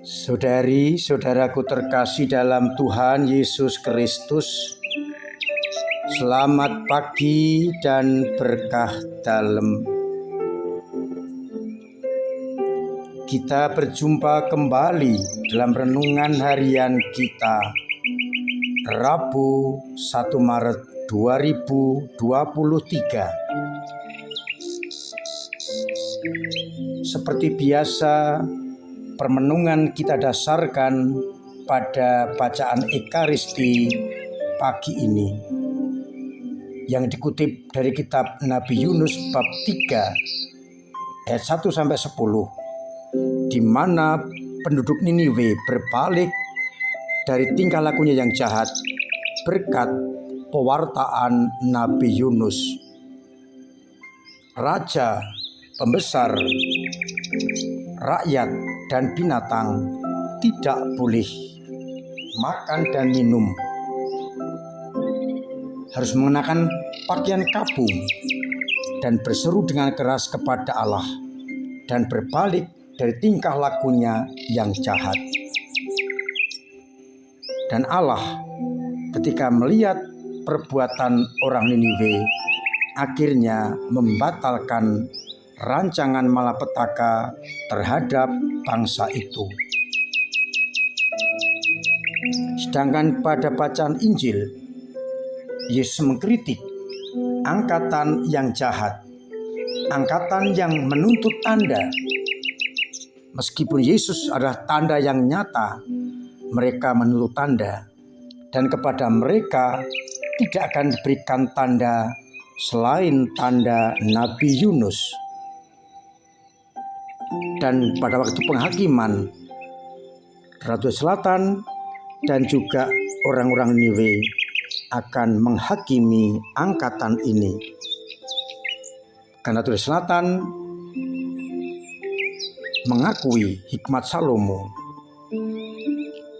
Saudari-saudaraku terkasih dalam Tuhan Yesus Kristus, selamat pagi dan berkah dalam. Kita berjumpa kembali dalam renungan harian kita, Rabu 1 Maret 2023. Seperti biasa, permenungan kita dasarkan pada bacaan Ekaristi pagi ini yang dikutip dari kitab Nabi Yunus bab 3 ayat 1-10, di mana penduduk Niniwe berbalik dari tingkah lakunya yang jahat berkat pewartaan Nabi Yunus. Raja, pembesar, rakyat, dan binatang tidak boleh makan dan minum. Harus mengenakan pakaian kabung dan berseru dengan keras kepada Allah dan berbalik dari tingkah lakunya yang jahat. Dan Allah ketika melihat perbuatan orang Niniwe akhirnya membatalkan rancangan malapetaka terhadap bangsa itu. Sedangkan pada bacaan Injil, Yesus mengkritik angkatan yang jahat, angkatan yang menuntut tanda. Meskipun Yesus adalah tanda yang nyata, mereka menuntut tanda, dan kepada mereka tidak akan diberikan tanda selain tanda Nabi Yunus. Dan pada waktu penghakiman, Ratu Selatan dan juga orang-orang Niniwe akan menghakimi angkatan ini. Karena Ratu Selatan mengakui hikmat Salomo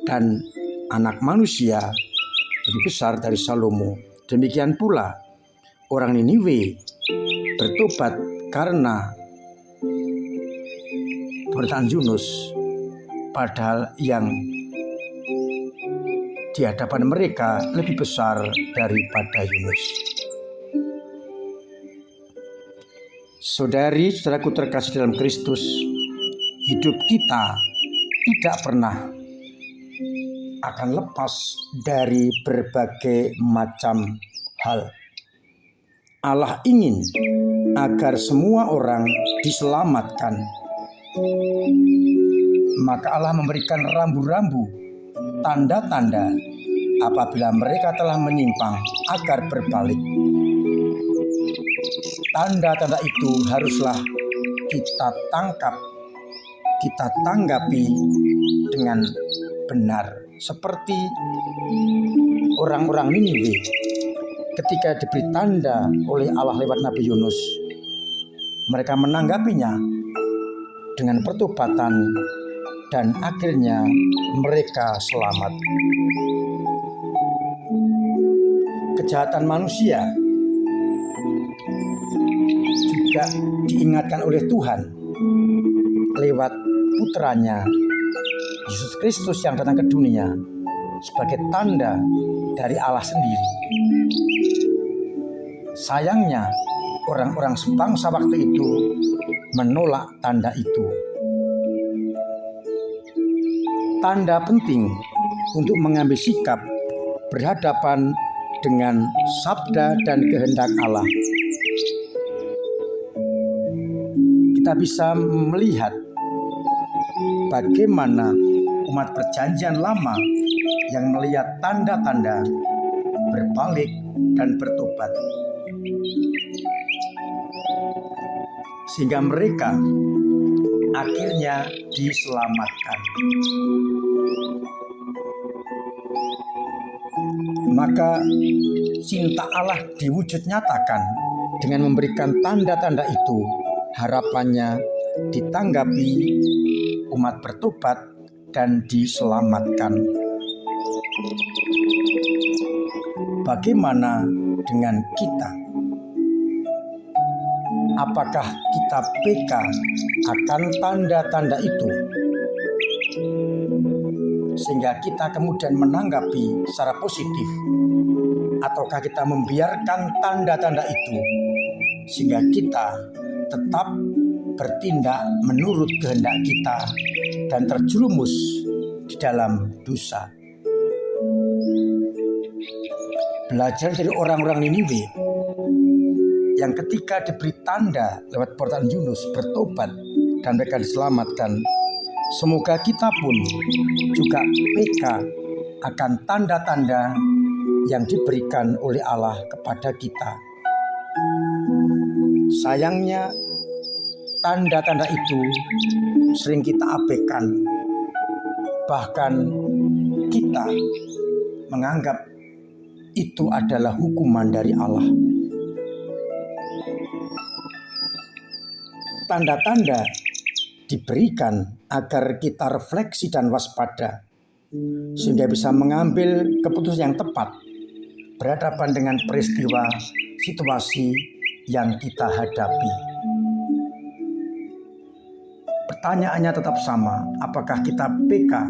dan anak manusia lebih besar dari Salomo. Demikian pula orang Niniwe bertobat karena perkataan Yunus, padahal yang di hadapan mereka lebih besar daripada Yunus. Saudari-saudaraku terkasih dalam Kristus, hidup kita tidak pernah akan lepas dari berbagai macam hal. Allah ingin agar semua orang diselamatkan. Maka Allah memberikan rambu-rambu, tanda-tanda apabila mereka telah menyimpang agar berbalik. Tanda-tanda itu haruslah kita tangkap, kita tanggapi dengan benar. Seperti orang-orang Niniwe ketika diberi tanda oleh Allah lewat Nabi Yunus, mereka menanggapinya dengan pertobatan dan akhirnya mereka selamat. Kejahatan manusia juga diingatkan oleh Tuhan lewat putranya Yesus Kristus yang datang ke dunia sebagai tanda dari Allah sendiri. Sayangnya orang-orang sebangsa waktu itu menolak tanda itu. Tanda penting untuk mengambil sikap berhadapan dengan sabda dan kehendak Allah. Kita bisa melihat bagaimana umat perjanjian lama yang melihat tanda-tanda berbalik dan bertobat, sehingga mereka akhirnya diselamatkan. Maka cinta Allah diwujud nyatakan dengan memberikan tanda-tanda itu harapannya ditanggapi, umat bertobat dan diselamatkan. Bagaimana dengan kita? Apakah kita peka akan tanda-tanda itu, sehingga kita kemudian menanggapi secara positif, ataukah kita membiarkan tanda-tanda itu sehingga kita tetap bertindak menurut kehendak kita dan terjerumus di dalam dosa? Belajar dari orang-orang Niniwe yang ketika diberi tanda lewat perkataan Yunus bertobat dan mereka diselamatkan. Semoga kita pun juga peka akan tanda-tanda yang diberikan oleh Allah kepada kita. Sayangnya tanda-tanda itu sering kita abaikan. Bahkan kita menganggap itu adalah hukuman dari Allah. Tanda-tanda diberikan agar kita refleksi dan waspada, sehingga bisa mengambil keputusan yang tepat berhadapan dengan peristiwa situasi yang kita hadapi. Pertanyaannya tetap sama, apakah kita peka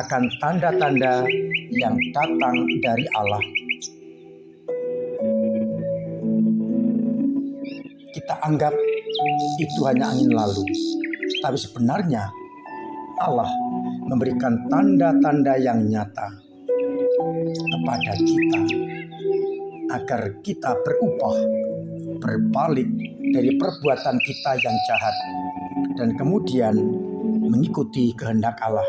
akan tanda-tanda yang datang dari Allah? Kita anggap itu hanya angin lalu, tapi sebenarnya Allah memberikan tanda-tanda yang nyata kepada kita agar kita berubah, berbalik dari perbuatan kita yang jahat dan kemudian mengikuti kehendak Allah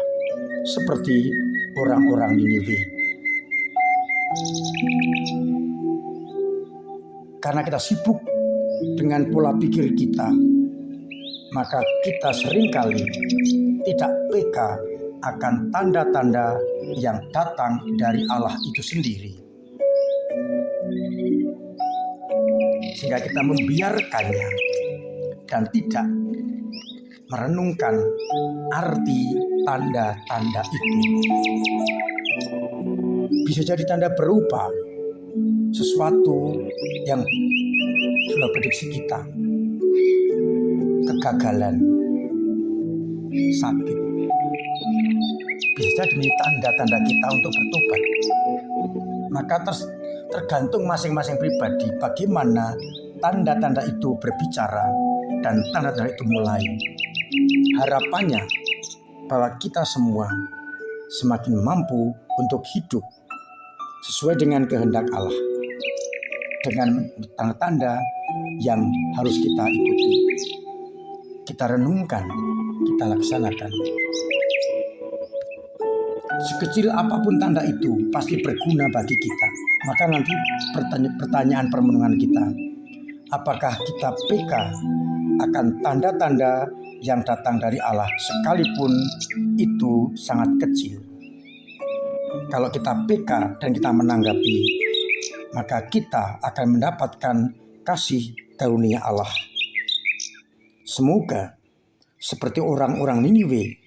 seperti orang-orang Niniwe. Karena kita sibuk dengan pola pikir kita, maka kita seringkali tidak peka akan tanda-tanda yang datang dari Allah itu sendiri. Sehingga kita membiarkannya dan tidak merenungkan arti tanda-tanda itu. Bisa jadi tanda berupa sesuatu yang sudah prediksi kita, kegagalan, sakit. Bisa jadi tanda-tanda kita untuk bertobat. Maka tergantung masing-masing pribadi bagaimana tanda-tanda itu berbicara dan tanda-tanda itu mulai. Harapannya bahwa kita semua semakin mampu untuk hidup sesuai dengan kehendak Allah, dengan tanda-tanda yang harus kita ikuti. Kita renungkan, kita laksanakan. Sekecil apapun tanda itu pasti berguna bagi kita. Maka nanti pertanyaan permenungan kita, apakah kita peka akan tanda-tanda yang datang dari Allah sekalipun itu sangat kecil? Kalau kita peka dan kita menanggapi, maka kita akan mendapatkan kasih karunia Allah. Semoga seperti orang-orang Niniwe,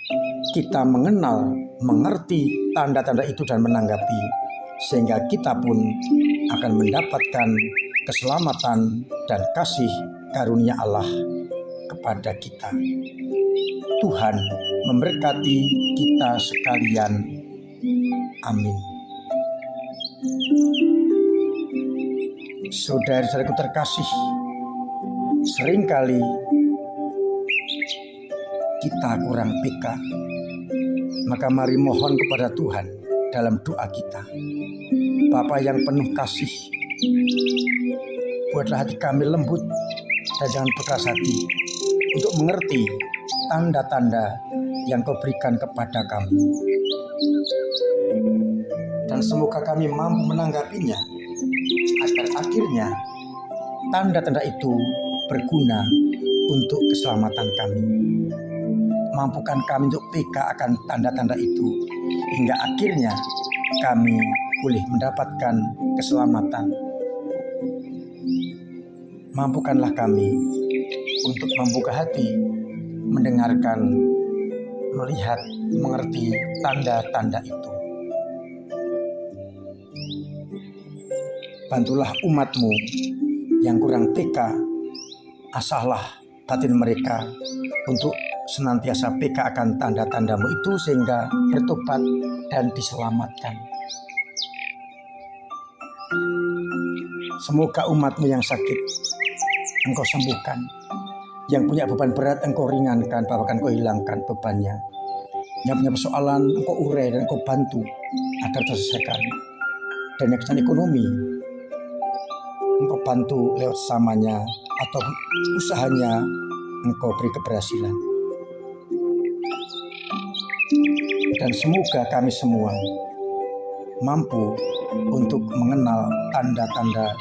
kita mengenal, mengerti tanda-tanda itu dan menanggapi, sehingga kita pun akan mendapatkan keselamatan dan kasih karunia Allah kepada kita. Tuhan memberkati kita sekalian. Amin. Saudara-saudaraku terkasih, seringkali kita kurang peka. Maka mari mohon kepada Tuhan dalam doa kita. Bapa yang penuh kasih, buatlah hati kami lembut dan jangan berkeras hati untuk mengerti tanda-tanda yang Kau berikan kepada kami. Dan semoga kami mampu menanggapinya agar akhirnya tanda-tanda itu berguna untuk keselamatan kami. Mampukan kami untuk peka akan tanda-tanda itu hingga akhirnya kami boleh mendapatkan keselamatan. Mampukanlah kami untuk membuka hati, mendengarkan, melihat, mengerti tanda-tanda itu. Bantulah umat-Mu yang kurang peka, asahlah batin mereka untuk senantiasa peka akan tanda-tanda-Mu itu sehingga bertobat dan diselamatkan. Semoga umat-Mu yang sakit Engkau sembuhkan, yang punya beban berat Engkau ringankan, bahkan Engkau hilangkan bebannya. Yang punya persoalan Engkau urai dan Engkau bantu agar terselesaikan. Dan yang kesan ekonomi Engkau bantu lewat samanya atau usahanya Engkau beri keberhasilan. Dan semoga kami semua mampu untuk mengenal tanda-tanda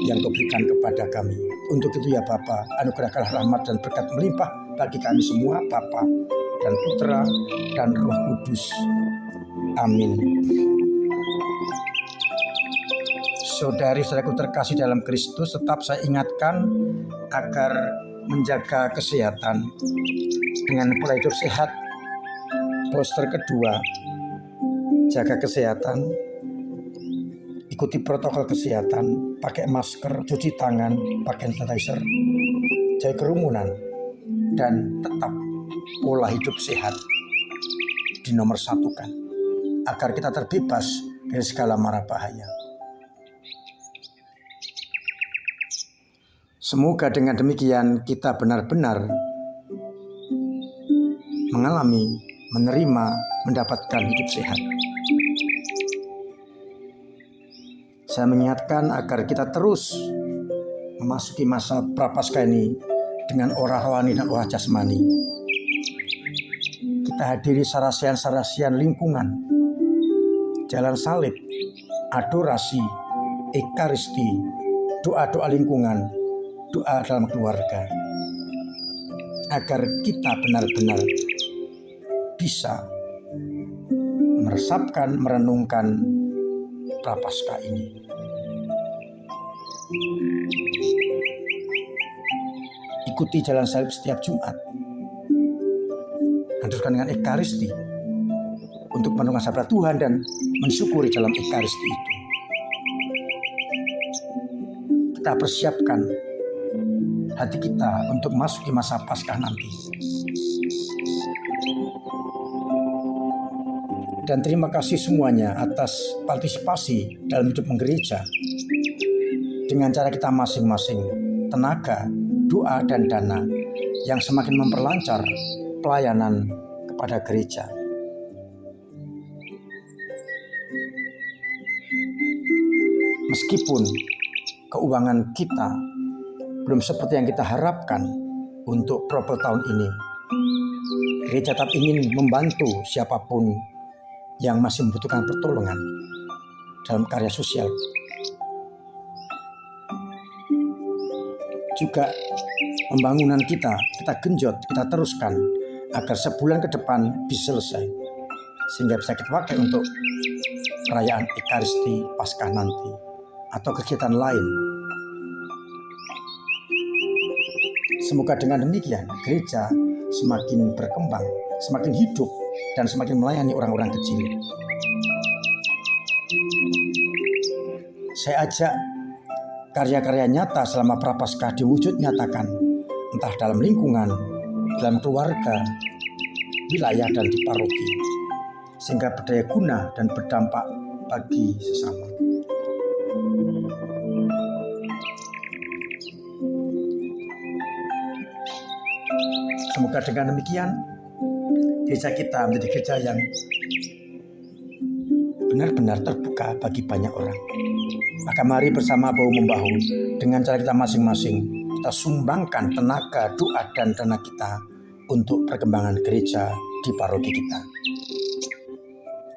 yang Kau berikan kepada kami. Untuk itu ya Bapa, anugerahkanlah rahmat dan berkat melimpah bagi kami semua, Bapa dan Putra dan Roh Kudus. Amin. Saudari-saudaraku terkasih dalam Kristus, tetap saya ingatkan agar menjaga kesehatan dengan pola hidup sehat. Poster kedua, jaga kesehatan, ikuti protokol kesehatan, pakai masker, cuci tangan, pakai sanitizer, jauhi kerumunan, dan tetap pola hidup sehat dinomorsatukan agar kita terbebas dari segala mara bahaya. Semoga dengan demikian kita benar-benar mengalami, menerima, mendapatkan hidup sehat. Saya mengingatkan agar kita terus memasuki masa prapaskah ini dengan aura rohani dan aura jasmani. Kita hadiri sarasian-sarasian lingkungan, jalan salib, adorasi, ekaristi, doa-doa lingkungan, doa dalam keluarga, agar kita benar-benar bisa meresapkan, merenungkan prapaskah ini. Ikuti jalan salib setiap Jumat, lanjutkan dengan ekaristi untuk merenungkan sabda Tuhan dan mensyukuri dalam ekaristi itu. Kita persiapkan hati kita untuk masuk ke masa Paskah nanti. Dan terima kasih semuanya atas partisipasi dalam hidup menggereja dengan cara kita masing-masing, tenaga, doa, dan dana yang semakin memperlancar pelayanan kepada gereja. Meskipun keuangan kita belum seperti yang kita harapkan untuk propel tahun ini, gereja tetap ingin membantu siapapun yang masih membutuhkan pertolongan dalam karya sosial. Juga pembangunan kita genjot, kita teruskan agar sebulan ke depan bisa selesai, sehingga bisa kita pakai untuk perayaan Ekaristi Paskah nanti atau kegiatan lain. Semoga dengan demikian gereja semakin berkembang, semakin hidup, dan semakin melayani orang-orang kecil. Saya ajak karya-karya nyata selama prapaskah diwujud nyatakan, entah dalam lingkungan, dalam keluarga, wilayah, dan di paroki, sehingga berdaya guna dan berdampak bagi sesama. Semoga dengan demikian gereja kita menjadi gereja yang benar-benar terbuka bagi banyak orang. Maka mari bersama bahu-membahu dengan cara kita masing-masing, kita sumbangkan tenaga, doa, dan dana kita untuk perkembangan gereja di paroki kita.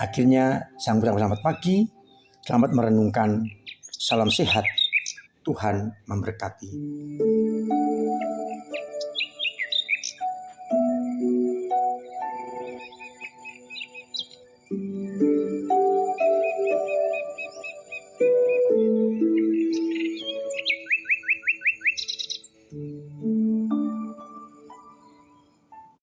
Akhirnya, saya mengucapkan selamat pagi, selamat merenungkan, salam sehat, Tuhan memberkati.